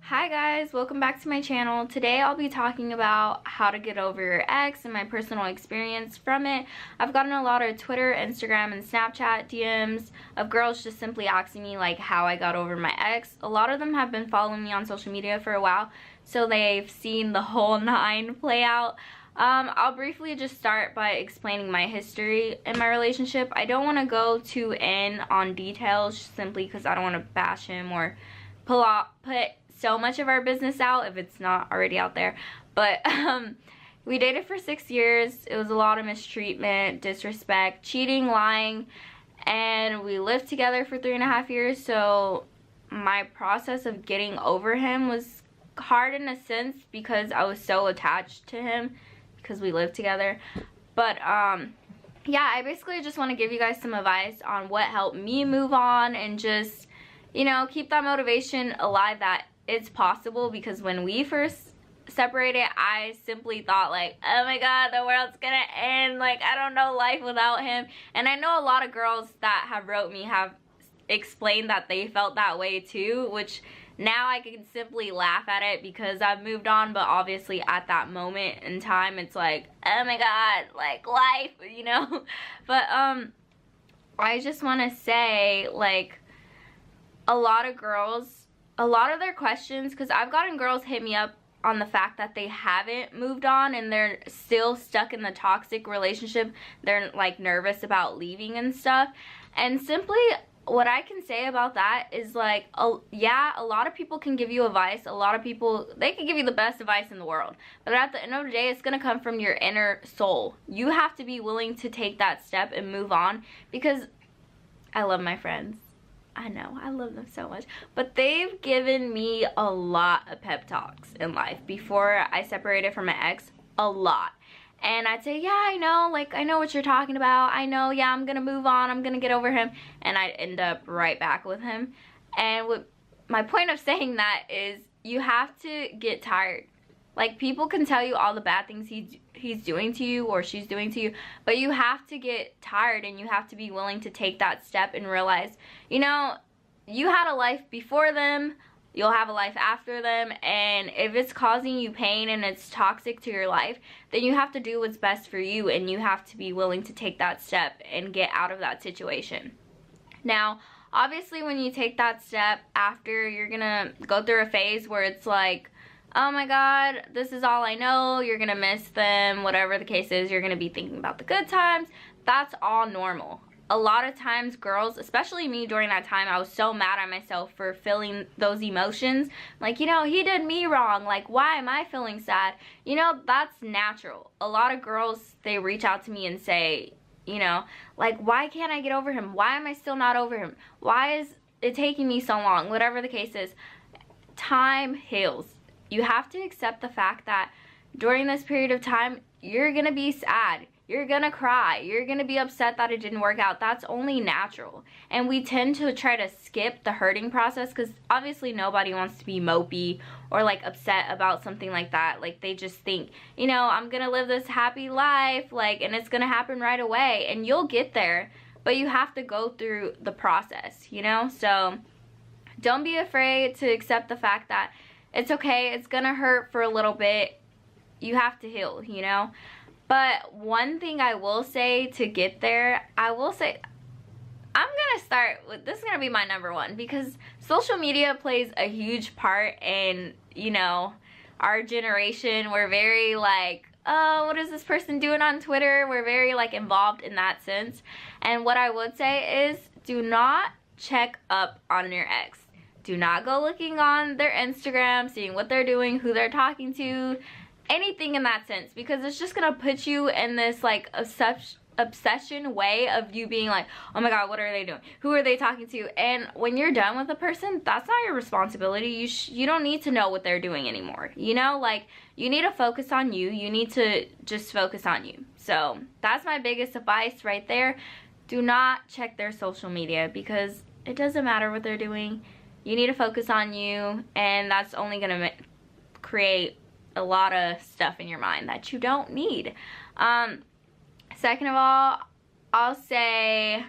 Hi guys, welcome back to my channel. Today I'll be talking about how to get over your ex and my personal experience from it. I've gotten a lot of Twitter, Instagram, and Snapchat DMs of girls just simply asking me like how I got over my ex. A lot of them have been following me on social media for a while, so they've seen the whole 9 play out. I'll briefly just start by explaining my history in my relationship. I don't want to go too in on details simply because I don't want to bash him or put so much of our business out if it's not already out there. But we dated for 6 years. It was a lot of mistreatment, disrespect, cheating, lying, and we lived together for 3.5 years. So my process of getting over him was hard in a sense because I was so attached to him because we lived together. But yeah, I basically just want to give you guys some advice on what helped me move on and just, you know, keep that motivation alive that it's possible. Because when we first separated, I simply thought like, oh my god, the world's gonna end, like I don't know life without him. And I know a lot of girls that have wrote me have explained that they felt that way too, which now I can simply laugh at it because I've moved on. But obviously at that moment in time it's like, oh my god, like life, you know. But I just want to say, like, a lot of girls, a lot of their questions, because I've gotten girls hit me up on the fact that they haven't moved on and they're still stuck in the toxic relationship. They're like nervous about leaving and stuff. And simply what I can say about that is like, yeah, a lot of people can give you advice. A lot of people, they can give you the best advice in the world. But at the end of the day, it's going to come from your inner soul. You have to be willing to take that step and move on. Because I love my friends. I know, I love them so much. But they've given me a lot of pep talks in life before I separated from my ex. A lot. And I'd say, yeah, I know, like, I know what you're talking about. I know, yeah, I'm gonna move on. I'm gonna get over him. And I'd end up right back with him. And what my point of saying that is, you have to get tired. Like, people can tell you all the bad things he's doing to you or she's doing to you, but you have to get tired and you have to be willing to take that step and realize, you know, you had a life before them, you'll have a life after them, and if it's causing you pain and it's toxic to your life, then you have to do what's best for you and you have to be willing to take that step and get out of that situation. Now, obviously when you take that step after, you're gonna go through a phase where it's like, oh my god, this is all I know, you're gonna miss them, whatever the case is, you're gonna be thinking about the good times. That's all normal. A lot of times girls, especially me during that time, I was so mad at myself for feeling those emotions. Like, you know, he did me wrong, like why am I feeling sad? You know, that's natural. A lot of girls, they reach out to me and say, you know, like, why can't I get over him? Why am I still not over him? Why is it taking me so long? Whatever the case is, time heals. You have to accept the fact that during this period of time, you're gonna be sad. You're gonna cry. You're gonna be upset that it didn't work out. That's only natural. And we tend to try to skip the hurting process because obviously nobody wants to be mopey or like upset about something like that. Like, they just think, you know, I'm gonna live this happy life, like, and it's gonna happen right away. And you'll get there, but you have to go through the process, you know? So don't be afraid to accept the fact that it's okay, it's gonna hurt for a little bit. You have to heal, you know? But one thing I will say to get there, I will say, I'm gonna start with, this is gonna be my #1 because social media plays a huge part in, you know, our generation. We're very like, oh, what is this person doing on Twitter? We're very like involved in that sense. And what I would say is, do not check up on your ex. Do not go looking on their Instagram, seeing what they're doing, who they're talking to, anything in that sense, because it's just gonna put you in this like obsession way of you being like, oh my god, what are they doing? Who are they talking to? And when you're done with a person, that's not your responsibility. You don't need to know what they're doing anymore. You know, like, you need to focus on you. You need to just focus on you. So that's my biggest advice right there. Do not check their social media because it doesn't matter what they're doing. You need to focus on you, and that's only gonna create a lot of stuff in your mind that you don't need. Second of all, I'll say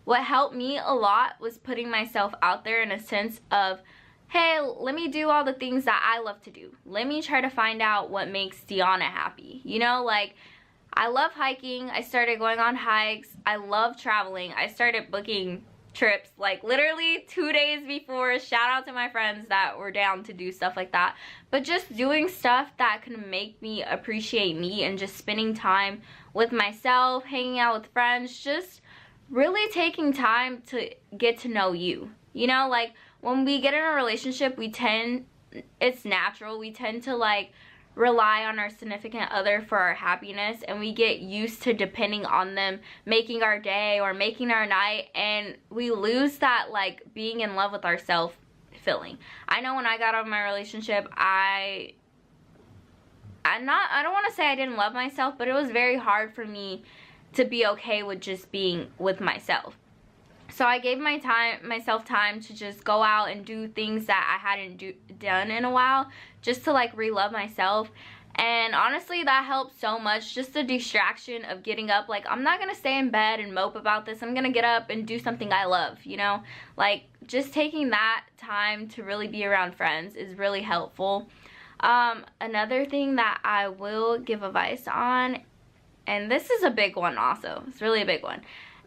what helped me a lot was putting myself out there in a sense of hey, let me do all the things that I love to do. Let me try to find out what makes Deanna happy. You know, like, I love hiking. I started going on hikes. I love traveling. I started booking trips like literally 2 days before. Shout out to my friends that were down to do stuff like that. But just doing stuff that can make me appreciate me, and just spending time with myself, hanging out with friends, just really taking time to get to know you. You know, like, when we get in a relationship, it's natural, we tend to like rely on our significant other for our happiness, and we get used to depending on them making our day or making our night, and we lose that like being in love with ourselves feeling. I know when I got out of my relationship, I don't want to say I didn't love myself, but it was very hard for me to be okay with just being with myself. So I gave myself time to just go out and do things that I hadn't done in a while, just to like re-love myself. And honestly, that helped so much. Just the distraction of getting up. Like, I'm not gonna stay in bed and mope about this. I'm gonna get up and do something I love, you know? Like, just taking that time to really be around friends is really helpful. Another thing that I will give advice on, and this is a big one also, it's really a big one.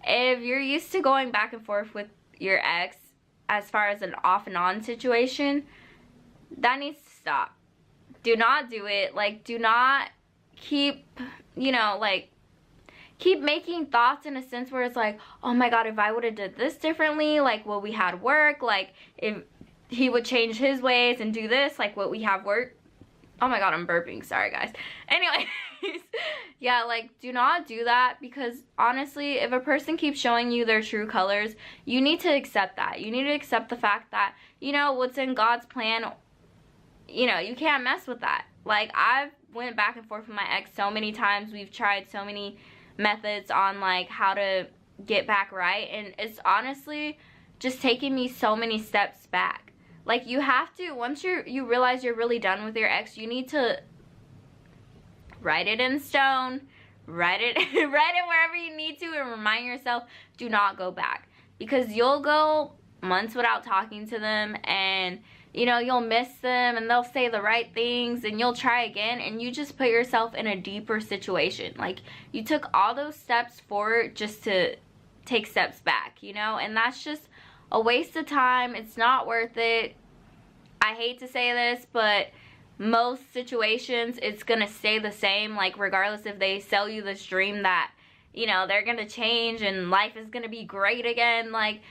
If you're used to going back and forth with your ex as far as an off and on situation, that needs to stop. Do not do it. Like, do not keep, you know, like, keep making thoughts in a sense where it's like, oh my god, if I would have did this differently, like what we had work, like if he would change his ways and do this, like what we have work. Oh my god, I'm burping, sorry guys. Anyways, yeah, like, do not do that, because honestly, if a person keeps showing you their true colors, you need to accept that. You need to accept the fact that, you know, what's in God's plan, you know, you can't mess with that. Like, I've went back and forth with my ex so many times. We've tried so many methods on like how to get back right, and it's honestly just taking me so many steps back. Like, you have to, once you realize you're really done with your ex, you need to write it in stone, write it wherever you need to, and remind yourself, do not go back. Because you'll go months without talking to them, and you know, you'll miss them, and they'll say the right things, and you'll try again, and you just put yourself in a deeper situation. Like, you took all those steps forward just to take steps back, you know, and that's just a waste of time. It's not worth it. I hate to say this, but most situations it's gonna stay the same. Like, regardless if they sell you this dream that, you know, they're gonna change and life is gonna be great again, like,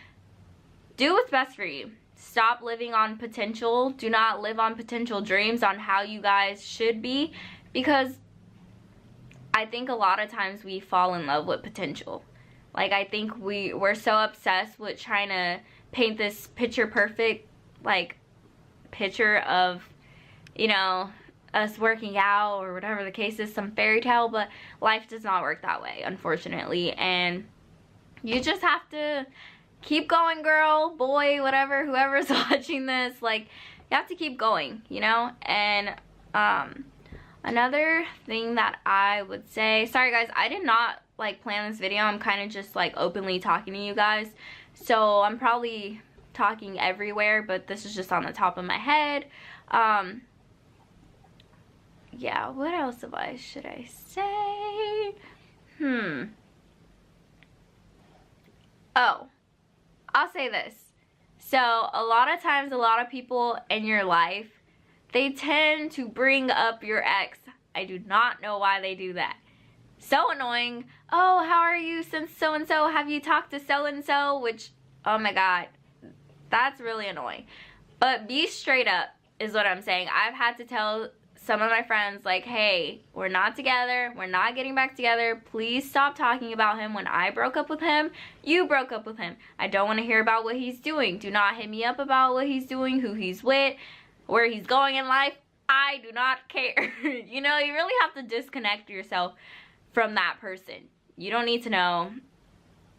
do what's best for you. Stop living on potential. Do not live on potential dreams on how you guys should be, because I think a lot of times we fall in love with potential. Like, I think we're so obsessed with trying to paint this picture perfect, like, picture of, you know, us working out or whatever the case is, some fairy tale, but life does not work that way, unfortunately. And you just have to keep going, girl, boy, whatever, whoever's watching this. Like, you have to keep going, you know. And another thing that I would say, sorry guys, I did not like plan this video. I'm kind of just like openly talking to you guys, so I'm probably talking everywhere, but this is just on the top of my head. Yeah, what else should I say? Oh, I'll say this. So a lot of times, a lot of people in your life, they tend to bring up your ex. I do not know why they do that. So annoying. Oh, how are you since so-and-so? Have you talked to so-and-so? Which, oh my god, that's really annoying. But be straight up is what I'm saying. I've had to tell some of my friends, like, hey, we're not together, we're not getting back together, please stop talking about him. When I broke up with him, you broke up with him. I don't want to hear about what he's doing. Do not hit me up about what he's doing, who he's with, where he's going in life. I do not care. You know, you really have to disconnect yourself from that person. You don't need to know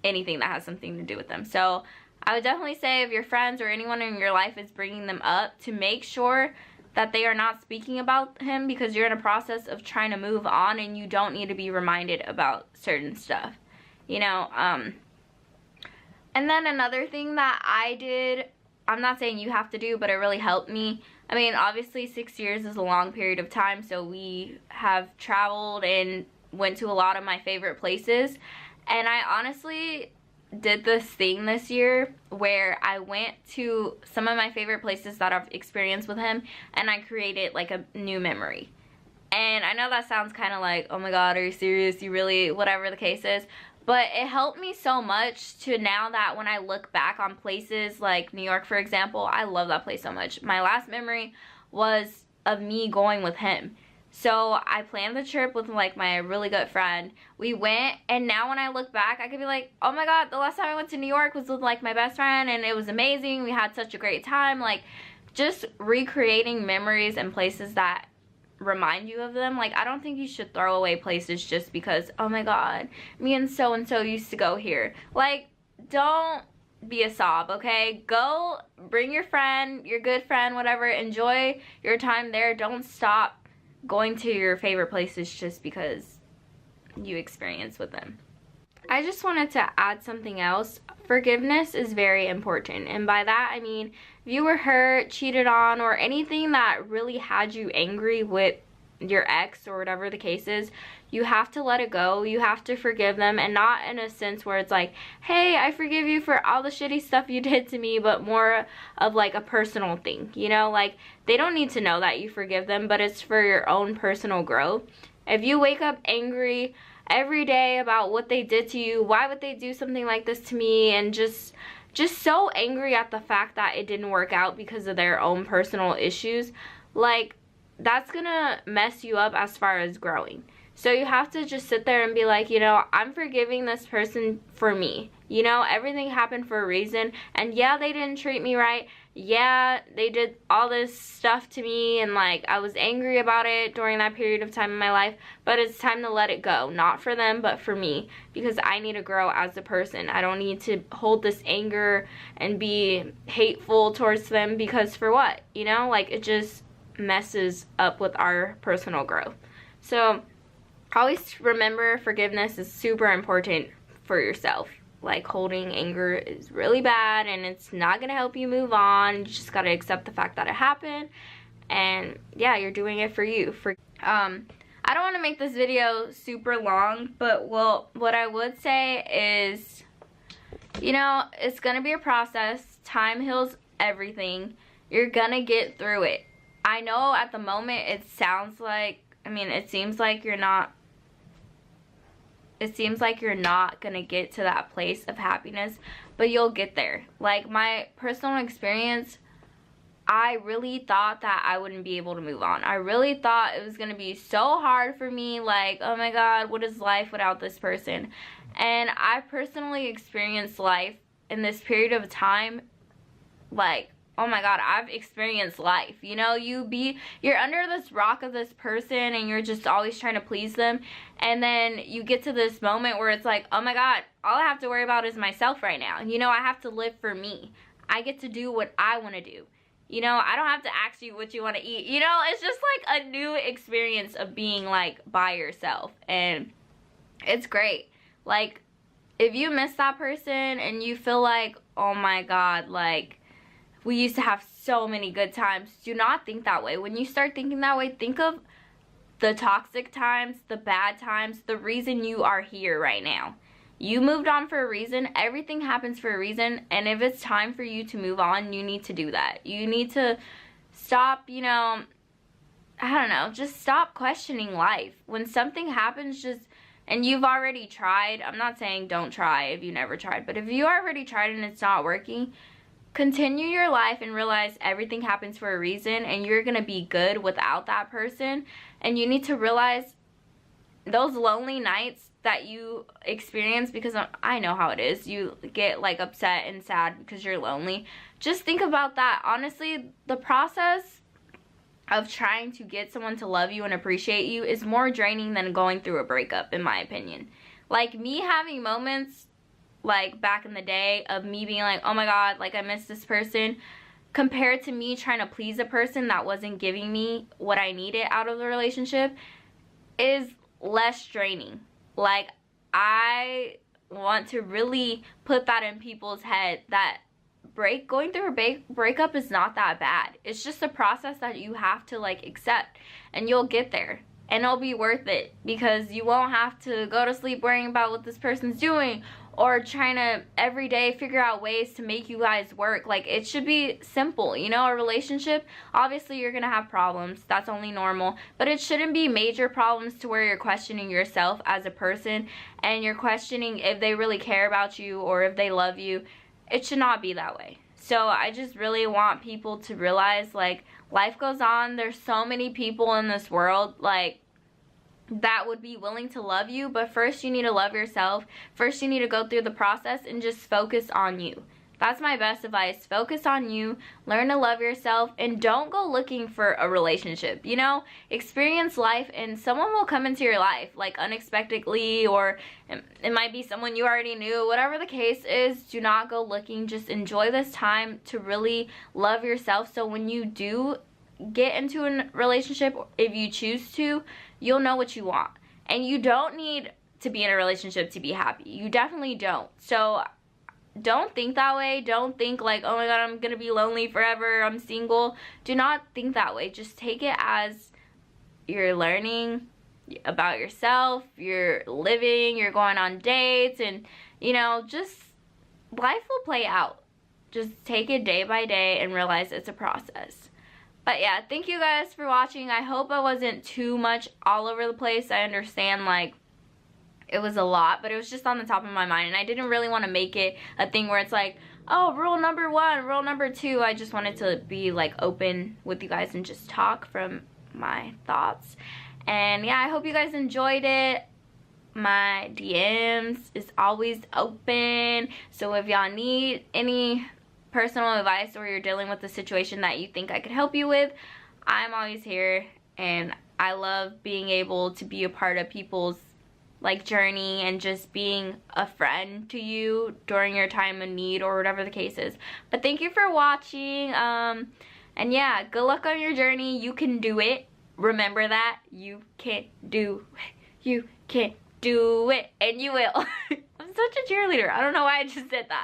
anything that has something to do with them. So I would definitely say, if your friends or anyone in your life is bringing them up, to make sure that they are not speaking about him, because you're in a process of trying to move on and you don't need to be reminded about certain stuff, you know. And then another thing that I did I'm not saying you have to do, but it really helped me. I mean, obviously 6 years is a long period of time, so we have traveled and went to a lot of my favorite places. And I honestly did this thing this year where I went to some of my favorite places that I've experienced with him, and I created like a new memory. And I know that sounds kind of like, oh my god, are you serious? You really, whatever the case is. But it helped me so much to now that when I look back on places like New York, for example, I love that place so much. My last memory was of me going with him. So I planned the trip with like my really good friend. We went, and now when I look back, I could be like, oh my god, the last time I went to New York was with like my best friend, and it was amazing. We had such a great time. Like, just recreating memories and places that remind you of them. Like, I don't think you should throw away places just because, oh my god, me and so used to go here. Like, don't be a sob, okay? Go, bring your friend, your good friend, whatever. Enjoy your time there. Don't stop going to your favorite places just because you experience with them. I just wanted to add something else. Forgiveness is very important, and by that I mean if you were hurt, cheated on, or anything that really had you angry with your ex or whatever the case is, you have to let it go. You have to forgive them, and not in a sense where it's like, hey, I forgive you for all the shitty stuff you did to me, but more of like a personal thing, you know? Like, they don't need to know that you forgive them, but it's for your own personal growth. If you wake up angry every day about what they did to you, why would they do something like this to me, and just so angry at the fact that it didn't work out because of their own personal issues, like, that's gonna mess you up as far as growing. So you have to just sit there and be like, you know, I'm forgiving this person for me. You know, everything happened for a reason, and yeah, they didn't treat me right. Yeah, they did all this stuff to me, and like, I was angry about it during that period of time in my life, but it's time to let it go. Not for them, but for me, because I need to grow as a person. I don't need to hold this anger and be hateful towards them, because for what? You know, like, it just messes up with our personal growth. So always remember, forgiveness is super important for yourself. Like, holding anger is really bad, and it's not gonna help you move on. You just gotta accept the fact that it happened, and yeah, you're doing it for you. I don't want to make this video super long, but what I would say is, you know, it's gonna be a process. Time heals everything. You're gonna get through it. I know at the moment it sounds like, I mean, it seems like you're not gonna get to that place of happiness, but you'll get there. Like, my personal experience, I really thought that I wouldn't be able to move on. I really thought it was gonna be so hard for me, like, oh my god, what is life without this person? And I personally experienced life in this period of time, like, oh my god, I've experienced life. You know, you're under this rock of this person, and you're just always trying to please them, and then you get to this moment where it's like, oh my god, all I have to worry about is myself right now. You know, I have to live for me. I get to do what I want to do. You know, I don't have to ask you what you want to eat. You know, it's just like a new experience of being like by yourself, and it's great. Like, if you miss that person and you feel like, oh my god, like, we used to have so many good times, do not think that way. When you start thinking that way, think of the toxic times, the bad times, the reason you are here right now. You moved on for a reason. Everything happens for a reason, and if it's time for you to move on, you need to do that. You need to stop, you know, I don't know, just stop questioning life. When something happens, and you've already tried, I'm not saying don't try if you never tried, but if you already tried and it's not working, continue your life and realize everything happens for a reason, and you're gonna be good without that person. And you need to realize those lonely nights that you experience, because I know how it is, you get like upset and sad because you're lonely. Just think about that. Honestly, the process of trying to get someone to love you and appreciate you is more draining than going through a breakup, in my opinion. Like, me having moments like back in the day of me being like, oh my god, like, I miss this person, compared to me trying to please a person that wasn't giving me what I needed out of the relationship, is less draining. Like, I want to really put that in people's head, that going through a breakup is not that bad. It's just a process that you have to like accept, and you'll get there. And it'll be worth it, because you won't have to go to sleep worrying about what this person's doing or trying to every day figure out ways to make you guys work. Like, it should be simple, you know? A relationship, obviously you're gonna have problems, that's only normal, but it shouldn't be major problems to where you're questioning yourself as a person and you're questioning if they really care about you or if they love you. It should not be that way. So I just really want people to realize, like, life goes on. There's so many people in this world, like, that would be willing to love you, but first you need to love yourself. First you need to go through the process and just focus on you. That's my best advice. Focus on you, learn to love yourself, and don't go looking for a relationship, you know? Experience life, and someone will come into your life, like, unexpectedly, or it might be someone you already knew. Whatever the case is, do not go looking. Just enjoy this time to really love yourself, so when you do get into a relationship, if you choose to, you'll know what you want. And you don't need to be in a relationship to be happy. You definitely don't. So don't think that way. Don't think like, oh my god, I'm gonna be lonely forever, I'm single. Do not think that way. Just take it as you're learning about yourself, you're living, you're going on dates, and you know, just life will play out. Just take it day by day and realize it's a process. But yeah, thank you guys for watching. I hope I wasn't too much all over the place. I understand, like, it was a lot, but it was just on the top of my mind, and I didn't really want to make it a thing where it's like, oh, rule number 1, rule number 2. I just wanted to be like open with you guys and just talk from my thoughts. And yeah, I hope you guys enjoyed it. My DMs is always open, so if y'all need any personal advice or you're dealing with a situation that you think I could help you with, I'm always here. And I love being able to be a part of people's like journey and just being a friend to you during your time of need or whatever the case is. But thank you for watching, and yeah, good luck on your journey. You can do it. Remember that. You can do it. You can do it, and you will. I'm such a cheerleader. I don't know why I just said that.